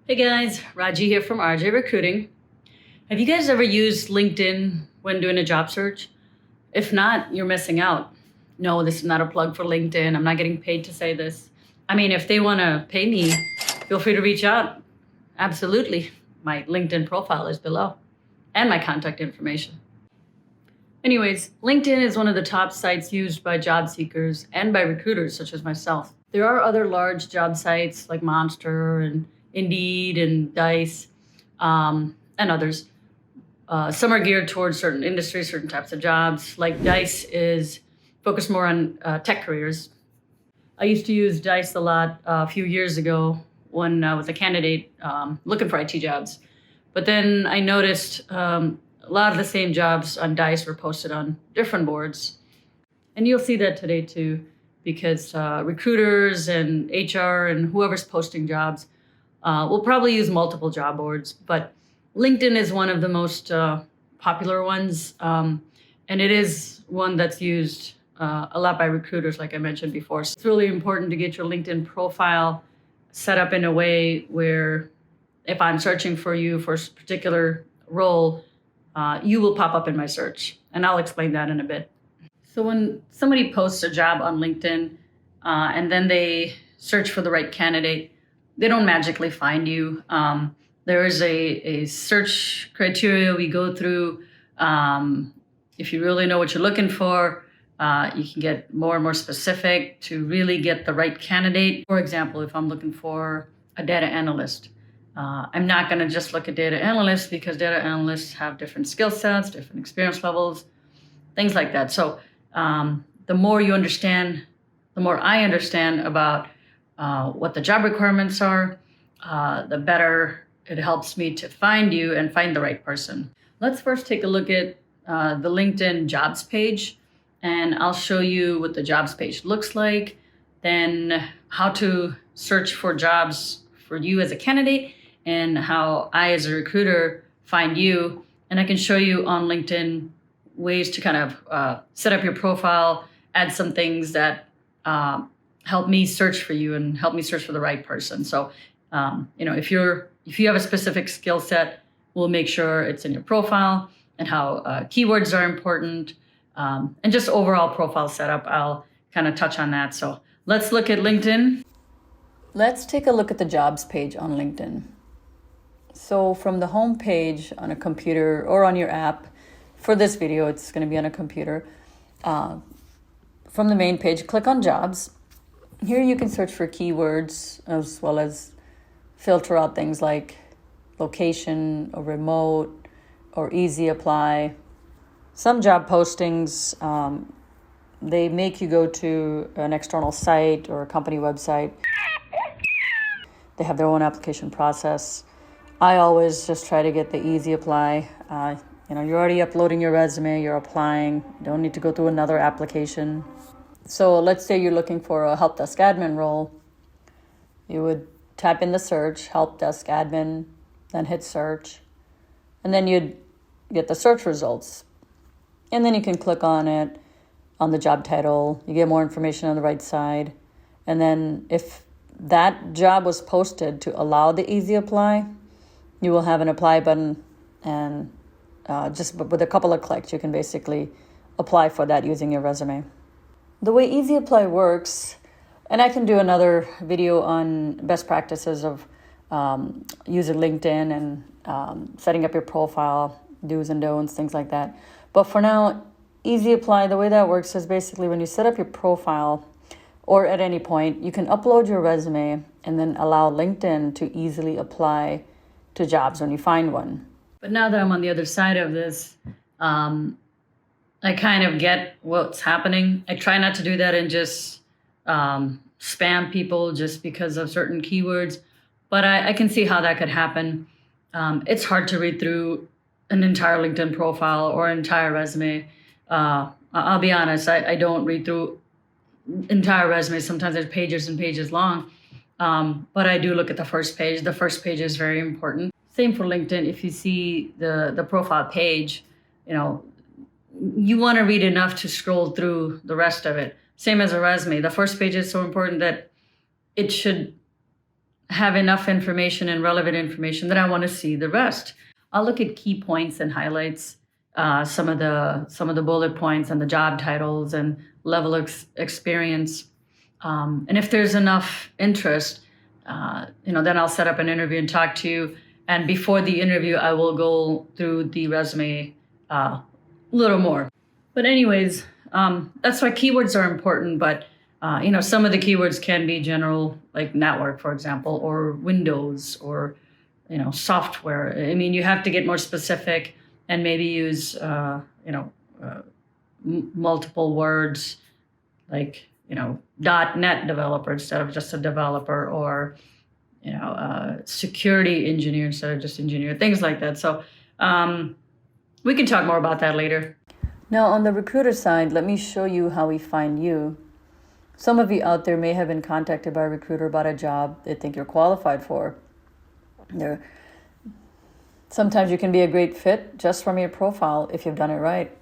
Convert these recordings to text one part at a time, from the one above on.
Hey guys, Raji here from RJ Recruiting. Have you guys ever used LinkedIn when doing a job search? If not, you're missing out. No, this is not a plug for LinkedIn. I'm not getting paid to say this. I mean, if they want to pay me, feel free to reach out. Absolutely. My LinkedIn profile is below and my contact information. Anyways, LinkedIn is one of the top sites used by job seekers and by recruiters such as myself. There are other large job sites like Monster and Indeed and Dice and others. Some are geared towards certain industries, certain types of jobs. Like Dice is focused more on tech careers. I used to use Dice a lot a few years ago when I was a candidate looking for IT jobs. But then I noticed a lot of the same jobs on Dice were posted on different boards. And you'll see that today too, because recruiters and HR and whoever's posting jobs will probably use multiple job boards. But LinkedIn is one of the most popular ones. And it is one that's used a lot by recruiters, like I mentioned before. So it's really important to get your LinkedIn profile set up in a way where if I'm searching for you for a particular role, you will pop up in my search. And I'll explain that in a bit. So when somebody posts a job on LinkedIn and then they search for the right candidate, they don't magically find you. There is a search criteria we go through. If you really know what you're looking for, you can get more and more specific to really get the right candidate. For example, if I'm looking for a data analyst, I'm not going to just look at data analysts because data analysts have different skill sets, different experience levels, things like that. So the more you understand, the more I understand about what the job requirements are, the better it helps me to find you and find the right person. Let's first take a look at the LinkedIn jobs page, and I'll show you what the jobs page looks like, then how to search for jobs for you as a candidate, and how I as a recruiter find you. And I can show you on LinkedIn ways to kind of set up your profile, add some things that help me search for you and help me search for the right person. So, if you have a specific skill set, we'll make sure it's in your profile, and how keywords are important, and just overall profile setup. I'll kind of touch on that. So let's look at LinkedIn. Let's take a look at the jobs page on LinkedIn. So from the home page on a computer or on your app, for this video, it's going to be on a computer. From the main page, click on jobs. Here you can search for keywords as well as filter out things like location or remote or easy apply. Some job postings, they make you go to an external site or a company website. They have their own application process. I always just try to get the easy apply. You're already uploading your resume, you're applying, you don't need to go through another application. So let's say you're looking for a help desk admin role. You would type in the search, help desk admin, then hit search. And then you'd get the search results. And then you can click on it, on the job title. You get more information on the right side. And then if that job was posted to allow the easy apply, you will have an apply button, and just with a couple of clicks, you can basically apply for that using your resume. The way Easy Apply works, and I can do another video on best practices of using LinkedIn and setting up your profile, do's and don'ts, things like that. But for now, Easy Apply, the way that works is basically when you set up your profile, or at any point, you can upload your resume and then allow LinkedIn to easily apply to jobs when you find one. But now that I'm on the other side of this, I kind of get what's happening. I try not to do that and just spam people just because of certain keywords, but I can see how that could happen. It's hard to read through an entire LinkedIn profile or entire resume. I'll be honest, I don't read through entire resumes. Sometimes they're pages and pages long. But I do look at the first page. The first page is very important. Same for LinkedIn. If you see the profile page, you want to read enough to scroll through the rest of it. Same as a resume. The first page is so important that it should have enough information and relevant information, then I want to see the rest. I'll look at key points and highlights, some of the bullet points and the job titles and level of experience. And if there's enough interest, then I'll set up an interview and talk to you. And before the interview, I will go through the resume a little more. But anyways, that's why keywords are important. But some of the keywords can be general, like network, for example, or Windows, or software. I mean, you have to get more specific and maybe use multiple words, like .NET developer instead of just a developer, or security engineer instead of just engineer, things like that. So we can talk more about that later. Now, on the recruiter side, let me show you how we find you. Some of you out there may have been contacted by a recruiter about a job they think you're qualified for. Sometimes you can be a great fit just from your profile if you've done it right.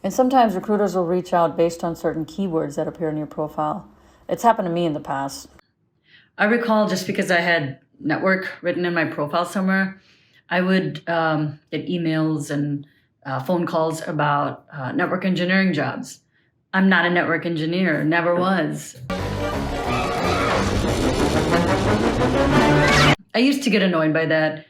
And sometimes recruiters will reach out based on certain keywords that appear in your profile. It's happened to me in the past. I recall, just because I had network written in my profile somewhere, I would get emails and phone calls about network engineering jobs. I'm not a network engineer, never was. I used to get annoyed by that.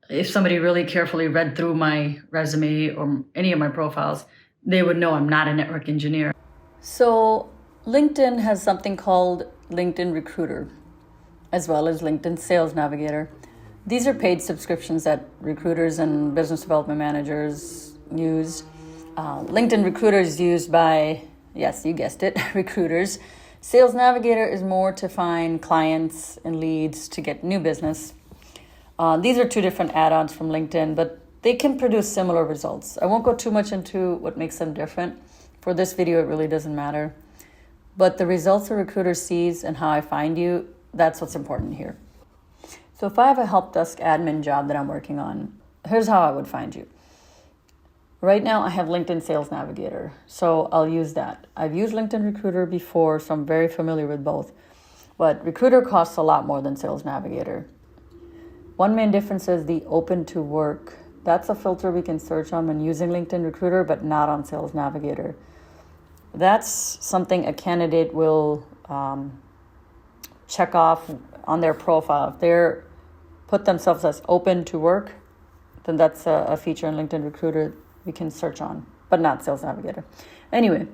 If somebody really carefully read through my resume or any of my profiles, they would know I'm not a network engineer. So LinkedIn has something called LinkedIn Recruiter, as well as LinkedIn Sales Navigator. These are paid subscriptions that recruiters and business development managers use. LinkedIn Recruiter is used by, yes, you guessed it, recruiters. Sales Navigator is more to find clients and leads to get new business. These are two different add-ons from LinkedIn, but they can produce similar results. I won't go too much into what makes them different. For this video, it really doesn't matter. But the results a recruiter sees and how I find you, that's what's important here. So if I have a help desk admin job that I'm working on, here's how I would find you. Right now, I have LinkedIn Sales Navigator, so I'll use that. I've used LinkedIn Recruiter before, so I'm very familiar with both. But Recruiter costs a lot more than Sales Navigator. One main difference is the open to work. That's a filter we can search on when using LinkedIn Recruiter, but not on Sales Navigator. That's something a candidate will check off on their profile. If they're put themselves as open to work, then that's a feature in LinkedIn Recruiter we can search on, but not Sales Navigator. Anyway,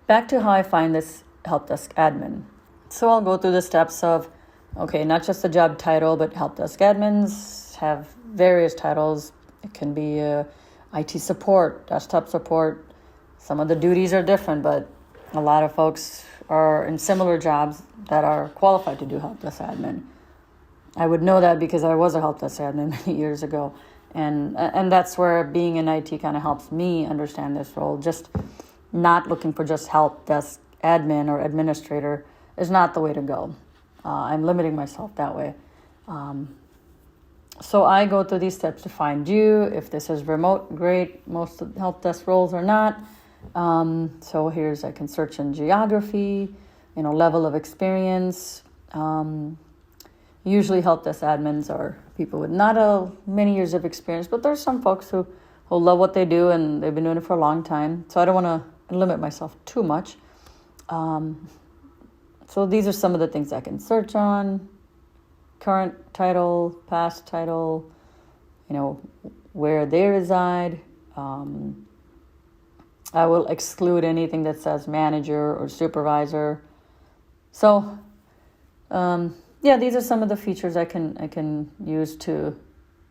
back to how I find this help desk admin. So I'll go through the steps of, not just the job title, but help desk admins have various titles. It can be IT support, desktop support. Some of the duties are different, but a lot of folks are in similar jobs that are qualified to do help desk admin. I would know that because I was a help desk admin many years ago. And that's where being in IT kind of helps me understand this role. Just not looking for just help desk admin or administrator is not the way to go. I'm limiting myself that way. So I go through these steps to find you. If this is remote, great. Most of the help desk roles are not. So I can search in geography, level of experience. Usually help desk admins are people with not many years of experience, but there's some folks who love what they do and they've been doing it for a long time. So I don't want to limit myself too much. So these are some of the things I can search on. Current title, past title, where they reside. I will exclude anything that says manager or supervisor. So, these are some of the features I can use to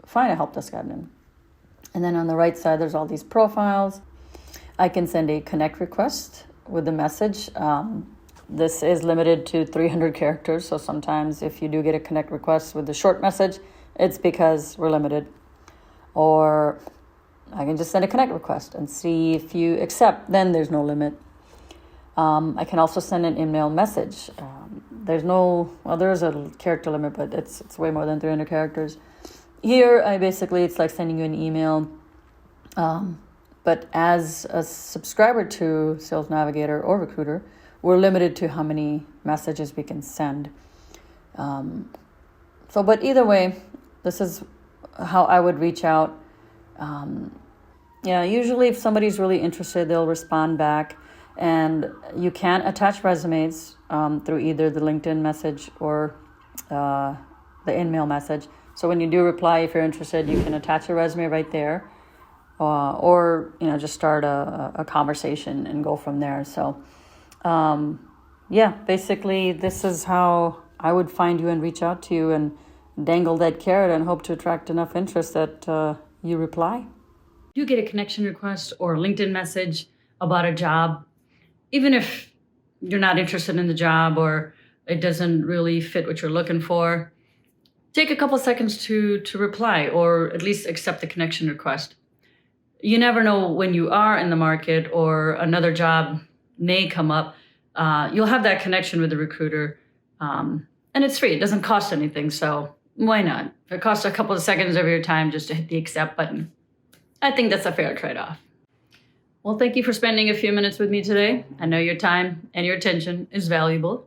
find a help desk admin. And then on the right side, there's all these profiles. I can send a connect request with the message. This is limited to 300 characters. So sometimes if you do get a connect request with a short message, it's because we're limited. Or I can just send a connect request and see if you accept. Then there's no limit. I can also send an email message. There is a character limit, but it's way more than 300 characters. Here, it's like sending you an email. But as a subscriber to Sales Navigator or Recruiter, we're limited to how many messages we can send. But either way, this is how I would reach out. Usually if somebody's really interested, they'll respond back. And you can attach resumes through either the LinkedIn message or the in-mail message. So when you do reply, if you're interested, you can attach a resume right there, or just start a conversation and go from there. So basically this is how I would find you and reach out to you and dangle that carrot and hope to attract enough interest that you reply. You get a connection request or LinkedIn message about a job, even if you're not interested in the job or it doesn't really fit what you're looking for, take a couple seconds to reply or at least accept the connection request. You never know when you are in the market or another job may come up. You'll have that connection with the recruiter, and it's free. It doesn't cost anything, so why not? If it costs a couple of seconds of your time just to hit the accept button, I think that's a fair trade-off. Well, thank you for spending a few minutes with me today. I know your time and your attention is valuable.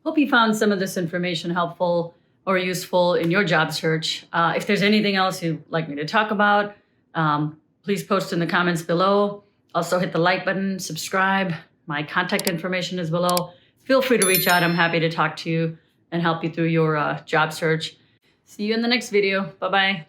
Hope you found some of this information helpful or useful in your job search. If there's anything else you'd like me to talk about, please post in the comments below. Also hit the like button, subscribe. My contact information is below. Feel free to reach out. I'm happy to talk to you and help you through your job search. See you in the next video. Bye-bye.